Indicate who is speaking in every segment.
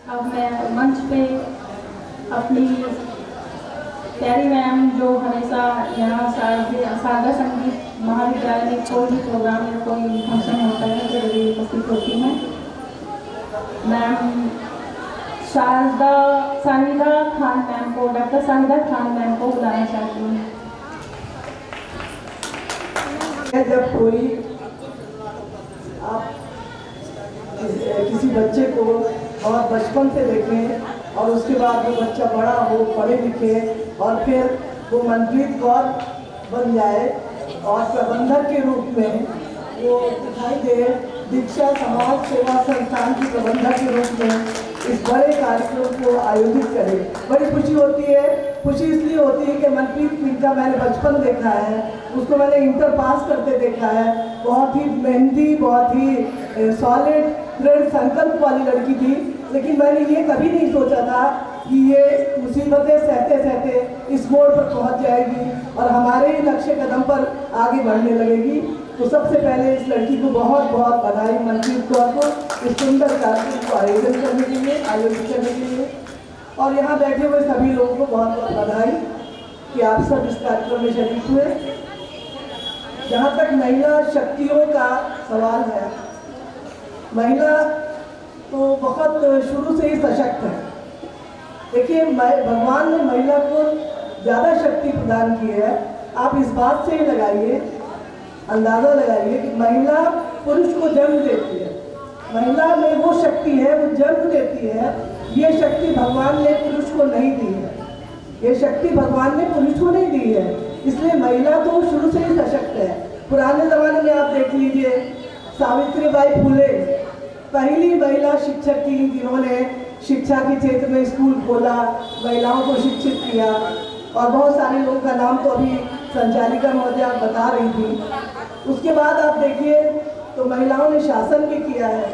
Speaker 1: अब मैं मंच पे अपनी प्यारी मैम जो हमेशा यहाँ सागर संगीत महाविद्यालय में कोई भी प्रोग्राम या कोई फंक्शन होता है तो जरूर उपस्थित होती हैं, मैम शाहिदा खान मैम को, डॉक्टर शाहिदा खान मैम को बुलाना चाहती हूँ।
Speaker 2: जब कोई आप किसी बच्चे को बहुत बचपन से देखें और उसके बाद वो बच्चा बड़ा हो, पढ़े लिखे और फिर वो मनप्रीत कौर बन जाए और प्रबंधक के रूप में वो दिखाई दे, दीक्षा समाज सेवा संस्थान की प्रबंधक के रूप में इस बड़े कार्यक्रम को आयोजित करे, बड़ी खुशी होती है। खुशी इसलिए होती है कि मनप्रीत का मैंने बचपन देखा है, उसको मैंने इंटर पास करते देखा है। बहुत ही मेहनती, बहुत ही सॉलिड दृढ़ संकल्प वाली लड़की थी, लेकिन मैंने ये कभी नहीं सोचा था कि ये मुसीबतें सहते सहते इस मोड़ पर पहुंच जाएगी और हमारे ही लक्ष्य कदम पर आगे बढ़ने लगेगी। तो सबसे पहले इस लड़की को बहुत बहुत बधाई मनप्रीत कौर को इस सुंदर कार्यक्रम को आयोजित करने के लिए और यहाँ बैठे हुए सभी लोगों को बहुत बहुत बधाई कि आप सब इस कार्यक्रम में शरीक हुए। जहाँ तक महिला शक्तियों का सवाल है, महिला तो बहुत शुरू से ही सशक्त है। देखिए, भगवान ने महिला को ज़्यादा शक्ति प्रदान की है। आप इस बात से ही लगाइए, अंदाज़ा लगाइए कि महिला पुरुष को जन्म देती है। महिला में वो शक्ति है, वो जन्म देती है। ये शक्ति भगवान ने पुरुष को नहीं दी है, ये शक्ति भगवान ने पुरुष को नहीं दी है। इसलिए महिला तो शुरू से ही सशक्त है। पुराने ज़माने में आप देख लीजिए, सावित्रीबाई फुले पहली महिला शिक्षक थी जिन्होंने शिक्षा के क्षेत्र में स्कूल खोला, महिलाओं को शिक्षित किया और बहुत सारे लोगों का नाम तो अभी संचालिका महोदया बता रही थी। उसके बाद आप देखिए तो महिलाओं ने शासन भी किया है,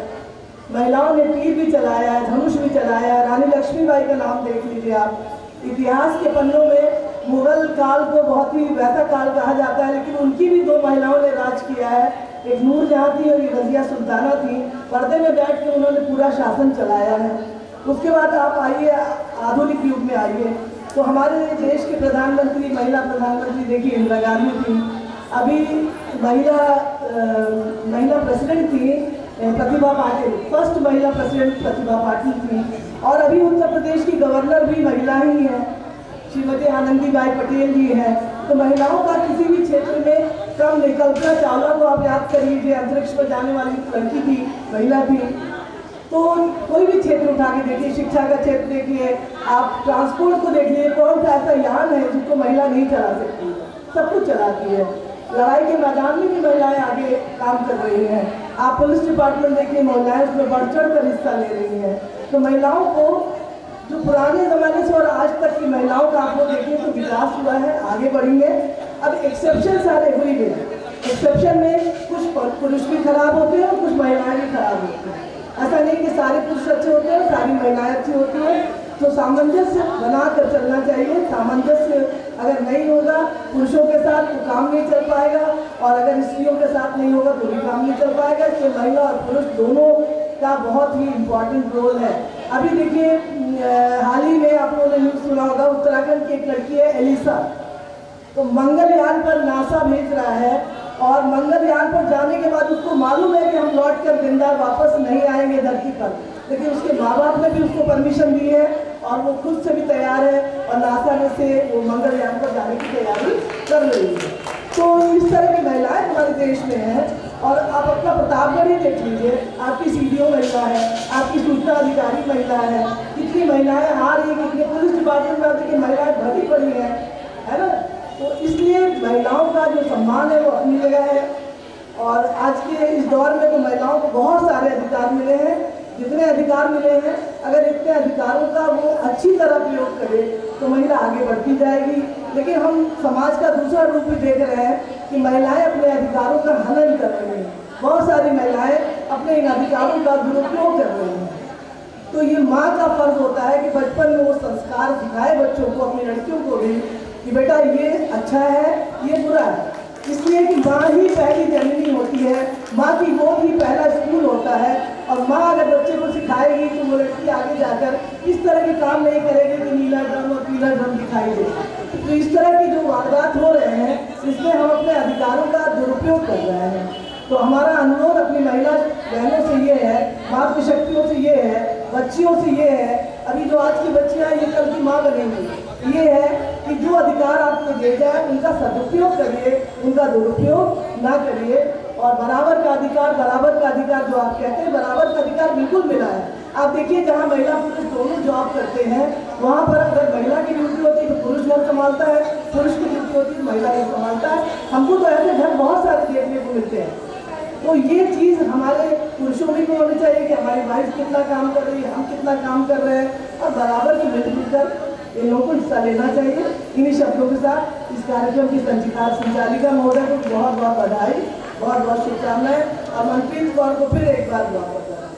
Speaker 2: महिलाओं ने तीर भी चलाया है, धनुष भी चलाया है। रानी लक्ष्मीबाई का नाम देख लीजिए आप, इतिहास के पन्नों में मुगल काल को बहुत ही वैसा काल कहा जाता है, लेकिन उनकी भी दो महिलाओं ने राज किया है, एक नूरजहाँ थी और एक रज़िया सुल्ताना थी। पर्दे में बैठ के उन्होंने पूरा शासन चलाया है। उसके बाद आप आइए आधुनिक युग में आइए तो हमारे देश के प्रधानमंत्री, महिला प्रधानमंत्री देखिए इंदिरा गांधी थी। अभी महिला प्रेसिडेंट थी प्रतिभा पाटिल, फर्स्ट महिला प्रेसिडेंट प्रतिभा पाटिल थी। और अभी उत्तर प्रदेश की गवर्नर भी महिला ही है, श्रीमती आनंदीबाई पटेल जी है। तो महिलाओं का किसी भी क्षेत्र में कम नहीं। कल्पना चावला को आप याद कर लीजिए, अंतरिक्ष पर जाने वाली लड़की थी, महिला थी। तो कोई भी क्षेत्र उठा के देखिए, शिक्षा का क्षेत्र देखिए, आप ट्रांसपोर्ट को देखिए, कौन सा ऐसा यान है जिसको महिला नहीं चला सकती, सब कुछ चलाती है। लड़ाई के मैदान में भी महिलाएं आगे काम कर रही हैं। आप पुलिस डिपार्टमेंट देखिए, महिलाएं उसमें बढ़ चढ़ कर हिस्सा ले रही हैं। तो महिलाओं को जो पुराने ज़माने से और आज तक की महिलाओं का आप लोग देखिए तो विकास हुआ है, आगे बढ़ी है। अब एक्सेप्शन सारे हुई गए, एक्सेप्शन में कुछ पुरुष भी खराब होते हैं और कुछ महिलाएं भी खराब होती हैं। ऐसा नहीं कि सारे पुरुष अच्छे होते हैं, सारी महिलाएं अच्छी होती हैं। तो सामंजस्य बना कर चलना चाहिए। सामंजस्य अगर नहीं होगा पुरुषों के साथ तो काम नहीं चल पाएगा, और अगर स्त्रियों के साथ नहीं होगा तो भी काम नहीं चल पाएगा। इसलिए महिला और पुरुष दोनों का बहुत ही इम्पोर्टेंट रोल है। अभी देखिए, हाल ही में आप लोगों ने न्यूज़ सुना होगा, उत्तराखंड की एक लड़की है एलिसा, तो मंगलयान पर नासा भेज रहा है और मंगलयान पर जाने के बाद उसको मालूम है कि हम लौट कर जिंदा वापस नहीं आएंगे धरती पर, लेकिन उसके माँ बाप ने भी उसको परमिशन दी है और वो खुद से भी तैयार है और नासा में से वो मंगलयान पर जाने की तैयारी कर रही है। तो इस तरह की महिलाएं हमारे देश में हैं। और आप अपना प्रतापगढ़ ही देख लीजिए, आपकी सीडीओ महिला है, आपकी सूचना अधिकारी महिला है, कितनी महिलाएं आ रही है, कितनी पुलिस डिपार्टमेंट में आती है, महिलाएं भरी पड़ी हैं, है ना। तो इसलिए महिलाओं का जो सम्मान है वो अपनी जगह है। और आज के इस दौर में तो महिलाओं को बहुत सारे अधिकार मिले हैं। जितने अधिकार मिले हैं, अगर इतने अधिकारों का वो अच्छी तरह प्रयोग करे तो महिला आगे बढ़ती जाएगी। लेकिन हम समाज का दूसरा रूप भी देख रहे हैं कि महिलाएं अपने अधिकारों का हनन कर रही हैं। बहुत सारी महिलाएं अपने इन अधिकारों का दुरुपयोग कर रही हैं। तो ये माँ का फर्ज होता है कि बचपन में वो संस्कार सिखाए बच्चों को, अपनी लड़कियों को भी, कि बेटा ये अच्छा है, ये बुरा है। इसलिए कि माँ ही पहली जननी होती है, माँ की गोद ही पहला स्कूल होता है। और माँ अगर बच्चे को दिखाएगी तो वो लड़की आगे जाकर इस तरह के काम नहीं करेगी कि नीला ड्रम और पीला ड्रम दिखाई दे। तो इस तरह की जो वारदात हो रहे हैं इसमें हम अपने अधिकारों का दुरुपयोग कर रहे हैं। तो हमारा अनुरोध अपनी महिला बहनों से ये है, मातृशक्तियों से ये है, बच्चियों से ये है, अभी जो आज की बच्चियां ये कल की माँ बनेंगी, ये है कि जो अधिकार आपको दे जाए उनका सदुपयोग करिए, उनका दुरुपयोग ना करिए। और बराबर का अधिकार जो आप कहते हैं, बराबर का अधिकार बिल्कुल मिला है। आप देखिए जहाँ महिला पुरुष दोनों जॉब करते हैं वहाँ पर अगर महिला की ड्यूटी होती है तो पुरुष घर संभालता है, पुरुष की ड्यूटी होती है तो महिला घर संभालता है। हमको तो ऐसे घर बहुत सारे देखने को मिलते हैं। तो ये चीज़ हमारे पुरुषों में भी होनी चाहिए कि हमारी वाइफ कितना काम कर रही है, हम कितना काम कर रहे हैं, और बराबर से मिलजुल कर इन लोगों को हिस्सा लेना चाहिए। इन्हीं शब्दों के साथ इस कार्यक्रम की संचालिका महोदय को बहुत बहुत बधाई, बहुत बहुत शुभकामनाएं, और मनप्रीत कौर को फिर एक बार बहुत बधाई।